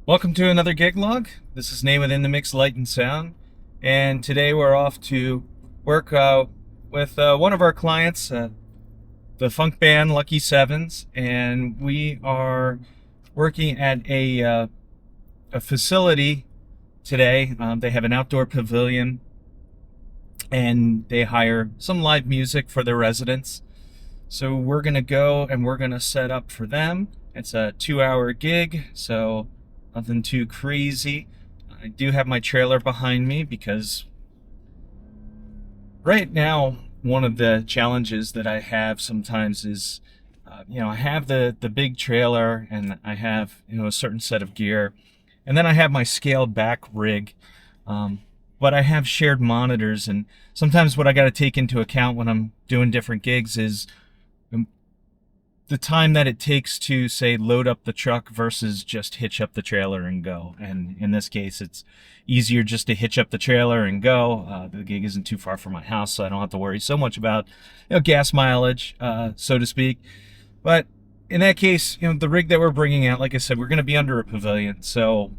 Welcome to another gig log. This is Nate within the Mix Light and Sound, and today we're off to work with one of our clients, the funk band Lucky Sevens, and we are working at a facility today. They have an outdoor pavilion, and they hire some live music for their residents. So we're gonna go and we're gonna set up for them. It's a 2-hour gig, so nothing too crazy. I do have my trailer behind me because right now one of the challenges that I have sometimes is, I have the big trailer and I have, a certain set of gear, and then I have my scaled back rig, but I have shared monitors, and sometimes what I got to take into account when I'm doing different gigs is the time that it takes to, say, load up the truck versus just hitch up the trailer and go. And in this case, it's easier just to hitch up the trailer and go. The gig isn't too far from my house, so I don't have to worry so much about, gas mileage, so to speak. But in that case, the rig that we're bringing out, like I said, we're going to be under a pavilion, so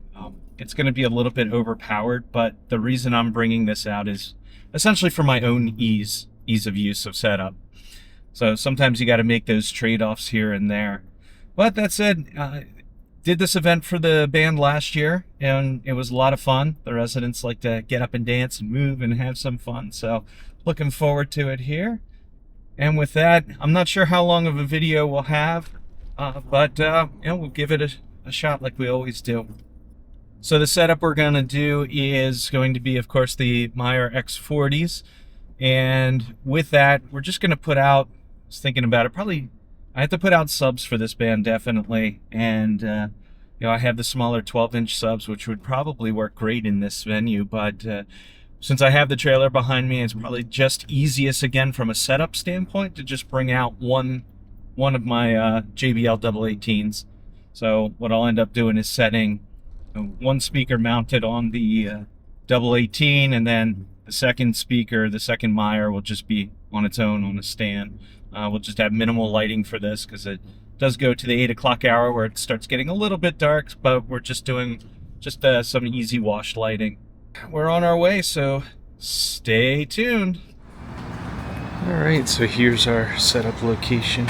it's going to be a little bit overpowered. But the reason I'm bringing this out is essentially for my own ease of use of setup. So sometimes you got to make those trade-offs here and there. But that said, did this event for the band last year, and it was a lot of fun. The residents like to get up and dance and move and have some fun. So looking forward to it here. And with that, I'm not sure how long of a video we'll have, but we'll give it a shot like we always do. So the setup we're going to do is going to be, of course, the Meyer X40s. And with that, we're just going to put out, I was thinking about it, probably I have to put out subs for this band, definitely. And I have the smaller 12-inch subs, which would probably work great in this venue, but since I have the trailer behind me, it's probably just easiest, again, from a setup standpoint, to just bring out one of my JBL AA18s. So what I'll end up doing is setting one speaker mounted on the AA18, and then the second speaker, the second Meyer, will just be on its own on a stand. We'll just have minimal lighting for this because it does go to the 8 o'clock hour where it starts getting a little bit dark, but we're just doing some easy wash lighting. We're on our way, so stay tuned. All right, so here's our setup location.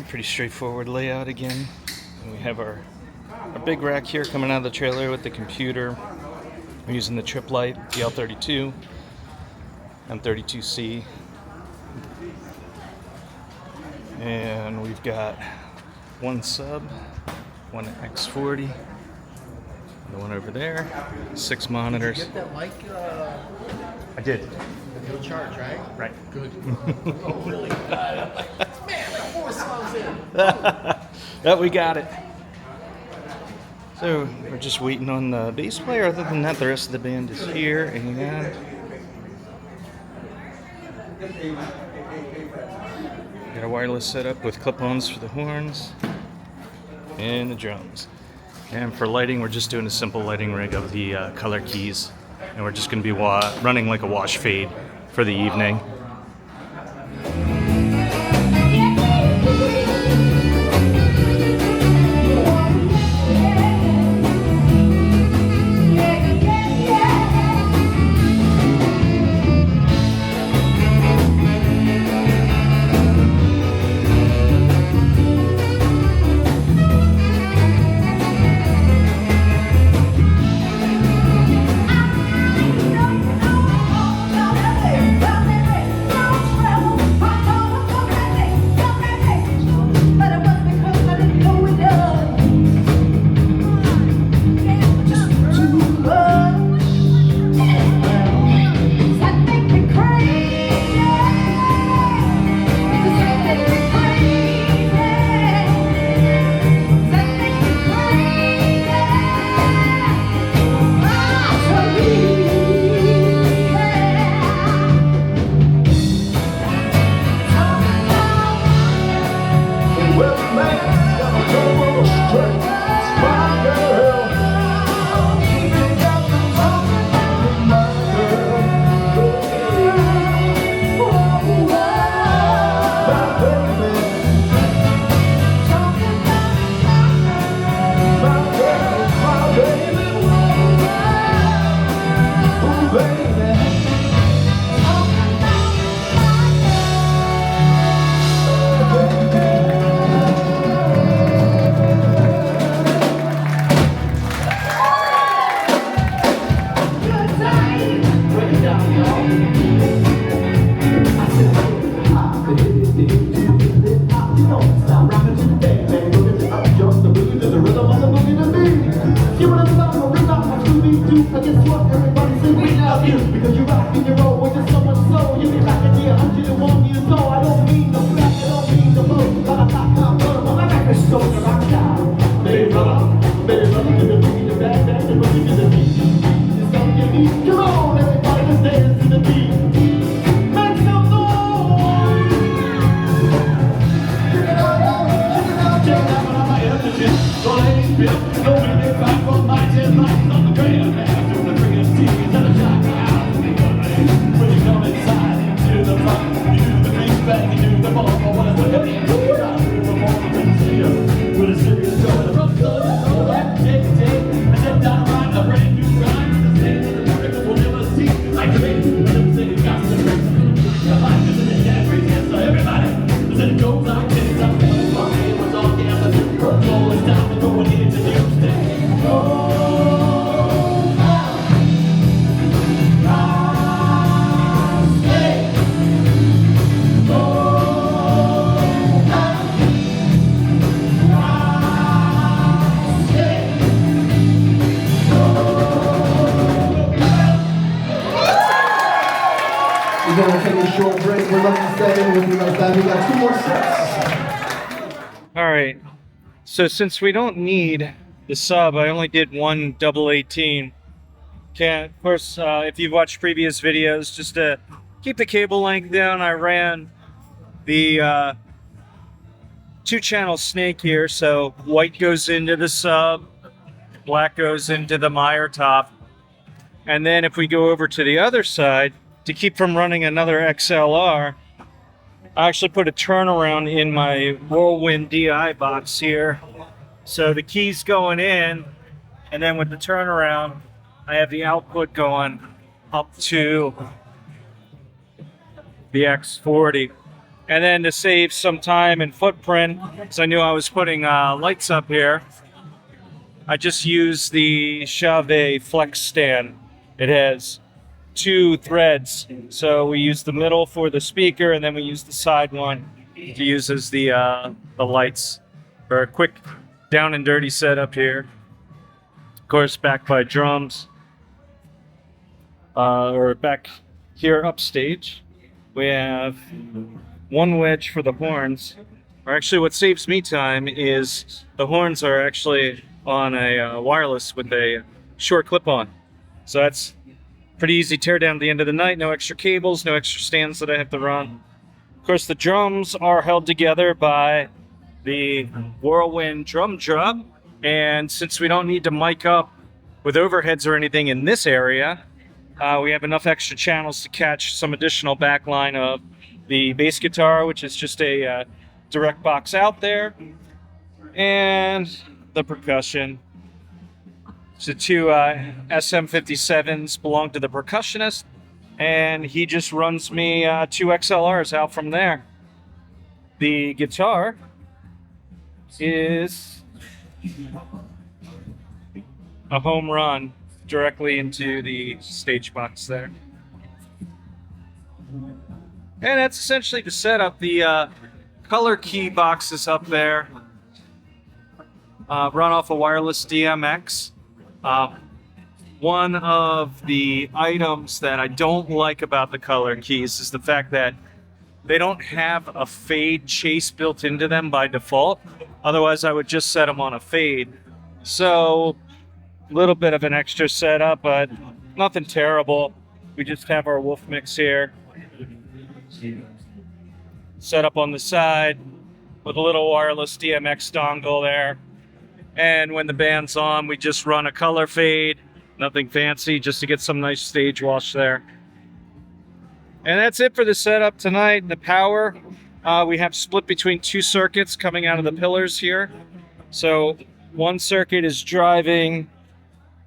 Pretty straightforward layout again. And we have our big rack here coming out of the trailer with the computer. We're using the trip light, DL32 M32C. And we've got one sub, one X40, the one over there, 6 monitors. Did you get that mic? I did. No charge, right? Right. Good. Oh, really? Man, like 4 songs in. That we got it. So we're just waiting on the bass player. Other than that, the rest of the band is here. And got a wireless setup with clip-ons for the horns and the drums. And for lighting, we're just doing a simple lighting rig of the color keys and we're just going to be running like a wash fade for the evening. Alright, so since we don't need the sub, I only did one double 18. Of course, if you've watched previous videos, just to keep the cable length down, I ran the 2-channel snake here, so white goes into the sub, black goes into the Meyer top. And then if we go over to the other side, to keep from running another XLR, I actually put a turnaround in my Whirlwind DI box here. So the key's going in, and then with the turnaround, I have the output going up to the X40. And then to save some time and footprint, because I knew I was putting lights up here, I just used the Chauvet Flex stand. It has 2 threads, so we use the middle for the speaker, and then we use the side one to use as the lights for a quick down and dirty setup here. Of course, backed by drums, or back here upstage, we have one wedge for the horns. Or actually, what saves me time is the horns are actually on a wireless with a short clip-on, so that's pretty easy tear down at the end of the night. No extra cables, no extra stands that I have to run. Of course, the drums are held together by the Whirlwind drum drop. And since we don't need to mic up with overheads or anything in this area, We have enough extra channels to catch some additional backline of the bass guitar, which is just a direct box out there, and the percussion. So two SM57s belong to the percussionist, and he just runs me two XLRs out from there. The guitar is a home run directly into the stage box there. And that's essentially the setup. The color key box is up there. Run off a wireless DMX. One of the items that I don't like about the color keys is the fact that they don't have a fade chase built into them by default. Otherwise, I would just set them on a fade. So, a little bit of an extra setup, but nothing terrible. We just have our wolf mix here. Set up on the side with a little wireless DMX dongle there. And when the band's on, we just run a color fade. Nothing fancy, just to get some nice stage wash there. And that's it for the setup tonight. The power, we have split between two circuits coming out of the pillars here. So one circuit is driving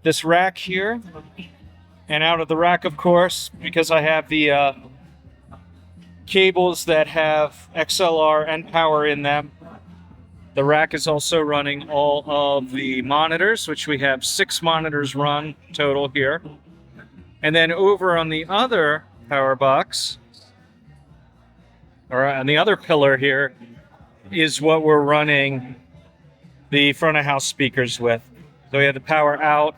this rack here. And out of the rack, of course, because I have the cables that have XLR and power in them, the rack is also running all of the monitors, which we have 6 monitors run total here. And then over on the other power box, or on the other pillar here, is what we're running the front of house speakers with. So we have the power out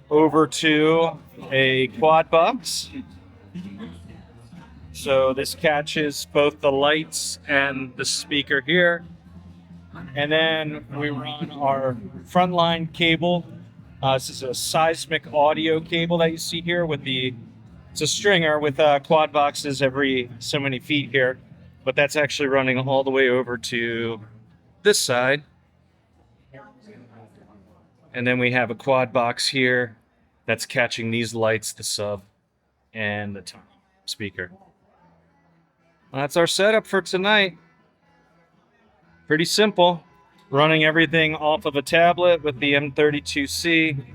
over to a quad box. So this catches both the lights and the speaker here. And then we run our frontline cable. This is a seismic audio cable that you see here with it's a stringer with quad boxes every so many feet here. But that's actually running all the way over to this side. And then we have a quad box here that's catching these lights, the sub, and the top speaker. Well, that's our setup for tonight. Pretty simple. Running everything off of a tablet with the M32C.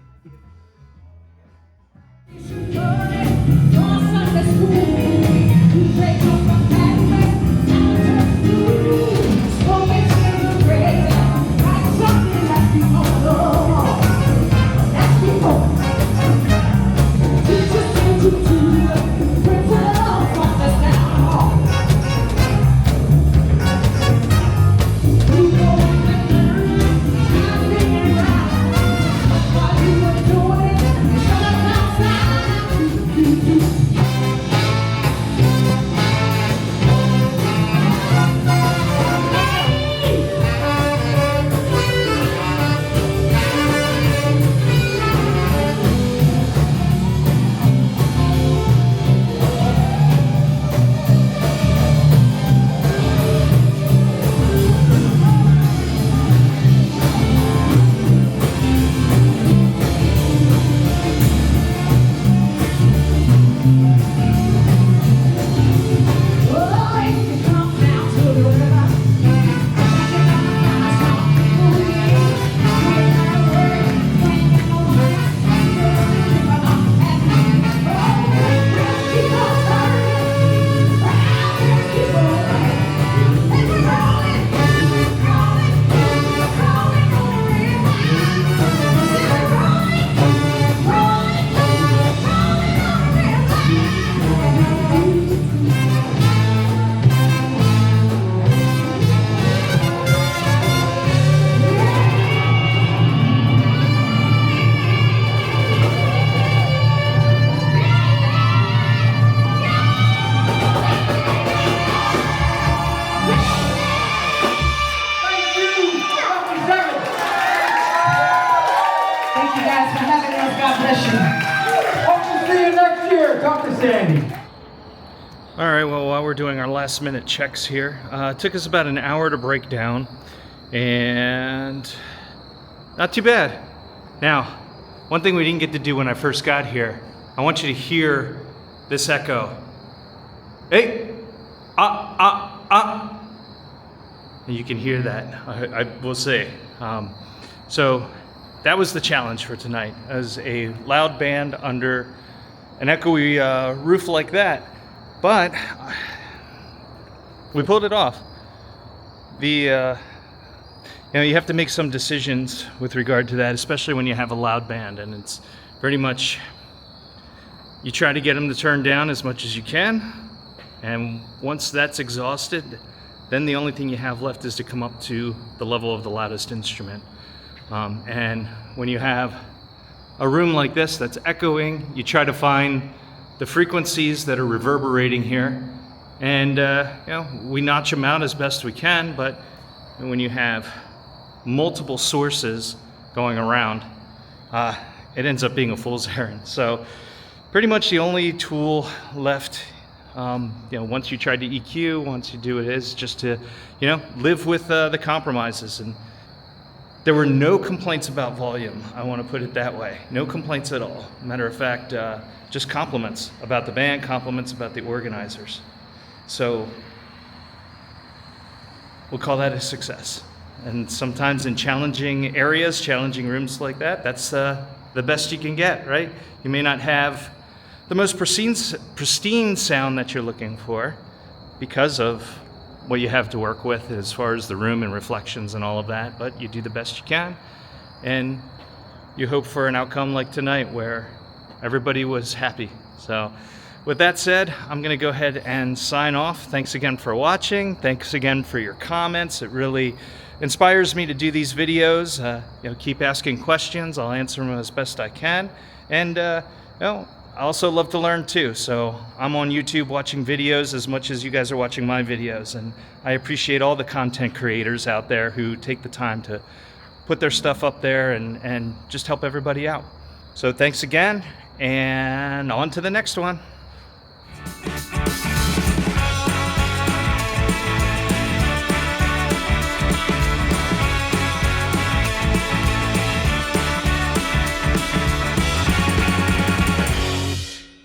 Alright, well, while we're doing our last minute checks here, it took us about an hour to break down, and not too bad. Now, one thing we didn't get to do when I first got here I want you to hear this echo. Hey, and you can hear that, I will say. So that was the challenge for tonight, as a loud band under an echoey roof like that. But we pulled it off. You have to make some decisions with regard to that, especially when you have a loud band, and it's pretty much, you try to get them to turn down as much as you can, and once that's exhausted, then the only thing you have left is to come up to the level of the loudest instrument. And when you have a room like this that's echoing, you try to find the frequencies that are reverberating here, and we notch them out as best we can. But when you have multiple sources going around, it ends up being a fool's errand. So pretty much the only tool left, once you try to EQ, once you do it, is just to live with the compromises. And there were no complaints about volume, I want to put it that way. No complaints at all. Matter of fact, just compliments about the band, compliments about the organizers. So we'll call that a success. And sometimes in challenging areas, challenging rooms like that, that's the best you can get, right? You may not have the most pristine sound that you're looking for because of what you have to work with as far as the room and reflections and all of that, but you do the best you can, and you hope for an outcome like tonight where everybody was happy. So with that said, I'm going to go ahead and sign off. Thanks again for watching. Thanks again for your comments. It really inspires me to do these videos. Keep asking questions. I'll answer them as best I can. And I also love to learn too. So I'm on YouTube watching videos as much as you guys are watching my videos. And I appreciate all the content creators out there who take the time to put their stuff up there and just help everybody out. So thanks again, and on to the next one.